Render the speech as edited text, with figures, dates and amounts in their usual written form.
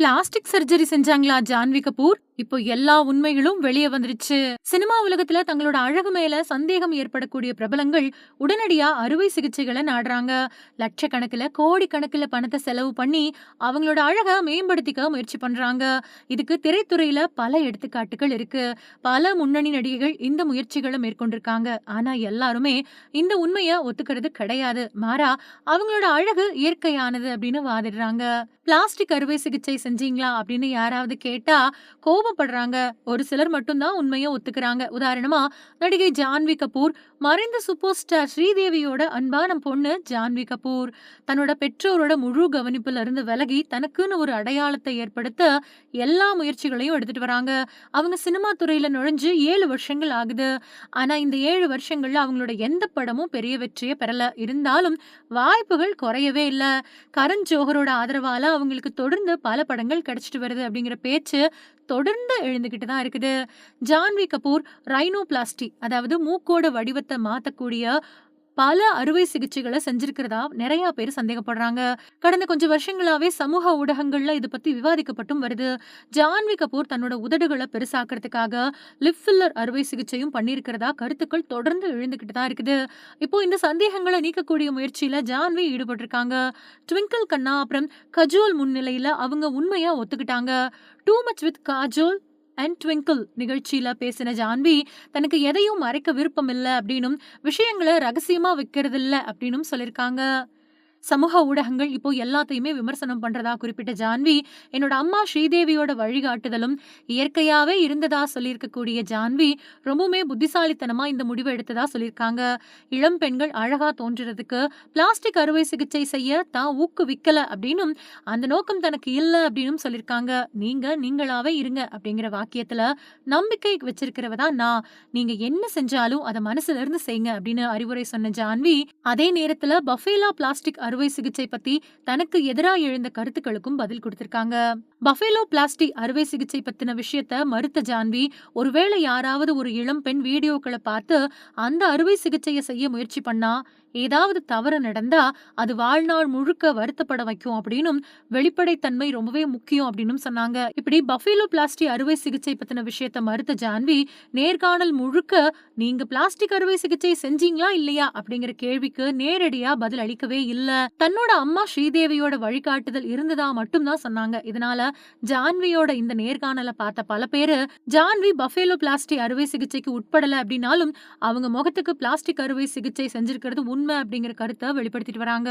Plastic surgery செஞ்சாங்களா ஜான்வி கபூர்? இப்போ எல்லா உண்மைகளும் வெளிய வந்துருச்சு. சினிமா உலகத்துல தங்களோட அழகு மேல சந்தேகம் ஏற்படக்கூடிய பிரபலங்கள் உடனடியா அறுவை சிகிச்சைகள நாடுறாங்க. லட்சக்கணக்குல, கோடிக்கணக்குல பணத்த செலவு பண்ணி அவங்களோட அழக மேம்படுத்திக்க முயற்சி பண்றாங்க. இதுக்கு திரைத்துறையில பல எடுத்துக்காட்டுகள் இருக்கு. பல முன்னணி நடிகைகள் இந்த முயற்சிகள மேற்கொண்டிருக்காங்க. ஆனா எல்லாருமே இந்த உண்மைய ஒத்துக்கிறது கிடையாது. மாறா அவங்களோட அழகு இயற்கையானது அப்படின்னு வாதிடுறாங்க. பிளாஸ்டிக் அறுவை சிகிச்சை செஞ்சீங்களா அப்படின்னு யாராவது கேட்டா கோபப்படுறாங்க. ஒரு சிலர் மட்டும் தான் உண்மைய ஒத்துக்கிறாங்க. உதாரணமா நடிகை ஜான்வி கபூர், மறைந்த சூப்பர் ஸ்டார் ஸ்ரீதேவியோட அன்பான பொண்ணு ஜான்வி கபூர் தன்னோட பெற்றோரோட முழு கவனிப்புல இருந்து விலகி தனக்குன்னு ஒரு அடையாளத்தை ஏற்படுத்த எல்லா முயற்சிகளையும் எடுத்துட்டு வராங்க. அவங்க சினிமா துறையில நுழைஞ்சு 7 வருஷங்கள் ஆகுது. ஆனா இந்த 7 வருஷங்கள்ல அவங்களோட எந்த படமும் பெரிய வெற்றியை பெறல. இருந்தாலும் வாய்ப்புகள் குறையவே இல்ல. கரண் ஜோஹரோட ஆதரவால அவங்களுக்கு தொடர்ந்து பல படங்கள் கிடைச்சிட்டு வருது அப்படிங்கிற பேச்சு தொடர்ந்து எழுந்துகிட்டு தான் இருக்குது. ஜான்வி கபூர் ரைனோபிளாஸ்டி, அதாவது மூக்கோட வடிவத்தை மாத்தக்கூடிய பல அறுவை சிகிச்சைகளை செஞ்சிருக்கிறதா நிறைய பேர் சந்தேகப்படுறாங்க. கடந்த கொஞ்சம் வருஷங்களாவே சமூக ஊடகங்கள்ல இது பத்தி விவாதிக்கப்பட்டும் வருது. ஜான்வி கபூர் தன்னோட உதடுகளை பெருசாக்கிறதுக்காக லிப் ஃபில்லர் அறுவை சிகிச்சையும் பண்ணியிருக்கிறதா கருத்துக்கள் தொடர்ந்து எழுந்துகிட்டு தான் இருக்குது. இப்போ இந்த சந்தேகங்களை நீக்கக்கூடிய முயற்சியில ஜான்வி ஈடுபட்டிருக்காங்க. ட்விங்கிள் கண்ணா அப்புறம் கஜோல் முன்னிலையில அவங்க உண்மையா ஒத்துக்கிட்டாங்க. Too much with Kajol and twinkle நிகழ்ச்சியில பேசின ஜான்வி தனக்கு எதையும் மறைக்க விருப்பம் இல்ல அப்படின்னும், விஷயங்களை ரகசியமா வைக்கிறதில்ல அப்படின்னும் சொல்லியிருக்காங்க. சமூக ஊடகங்கள் இப்போ எல்லாத்தையுமே விமர்சனம் பண்றதா குறிப்பிட்ட ஜான்வி, என்னோட அம்மா ஸ்ரீதேவியோட வழிகாட்டுதலும் இயற்கையாவே இருந்ததா சொல்லியிருக்கக்கூடிய ஜான்வி, ரொம்பவுமே புத்திசாலித்தனமா இந்த முடிவை எடுத்ததா சொல்லியிருக்காங்க. இளம் பெண்கள் அழகா தோன்றதுக்கு பிளாஸ்டிக் அறுவை சிகிச்சை செய்ய தான் ஊக்குவிக்கல அப்படின்னும், அந்த நோக்கம் தனக்கு இல்ல அப்படின்னும் சொல்லியிருக்காங்க. நீங்க நீங்களாவே இருங்க அப்படிங்கிற வாக்கியத்துல நம்பிக்கை வச்சிருக்கிறவ தான் நான். நீங்க என்ன செஞ்சாலும் அதை மனசுல இருந்து செய்யுங்க அப்படின்னு அறிவுரை சொன்ன ஜான்வி, அதே நேரத்துல பஃபேலா பிளாஸ்டிக் அறுவை சிகிச்சை பத்தி தனக்கு எதிரா எழுந்த கருத்துக்களுக்கும் பதில் கொடுத்திருக்காங்க. பஃபேலோ பிளாஸ்டி அறுவை சிகிச்சை பத்தின விஷயத்த மறுத்த ஜான்வி, ஒருவேளை யாராவது ஒரு இளம் பெண் வீடியோக்களை பார்த்து அந்த அறுவை சிகிச்சையை செய்ய முயற்சி பண்ணா ஏதாவது தவறு நடந்தா அது வாழ்நாள் முழுக்க வருத்தப்பட வைக்கும் அப்படின்னும், வெளிப்படைத்தன்மை ரொம்பவே முக்கியம் அப்படின்னும் சொன்னாங்க. இப்படி பஃபேலோ பிளாஸ்டி அறுவை சிகிச்சை பத்தின விஷயத்த மறுத்த ஜான்வி, நேர்காணல் முழுக்க நீங்க பிளாஸ்டிக் அறுவை சிகிச்சை செஞ்சீங்களா இல்லையா அப்படிங்கிற கேள்விக்கு நேரடியா பதில் அளிக்கவே இல்ல. தன்னோட அம்மா ஸ்ரீதேவியோட வழிகாட்டுதல் இருந்ததா மட்டும் தான் சொன்னாங்க. இதனால ஜான்வியோட இந்த நேர்காணலை பார்த்த பல பேரு ஜான்வி பஃபேலோ பிளாஸ்டி அறுவை சிகிச்சைக்கு உட்படல அப்படின்னாலும் அவங்க முகத்துக்கு பிளாஸ்டிக் அறுவை சிகிச்சை செஞ்சிருக்கிறது உண்மை அப்படிங்கிற கருத்தை வெளிப்படுத்திட்டு வராங்க.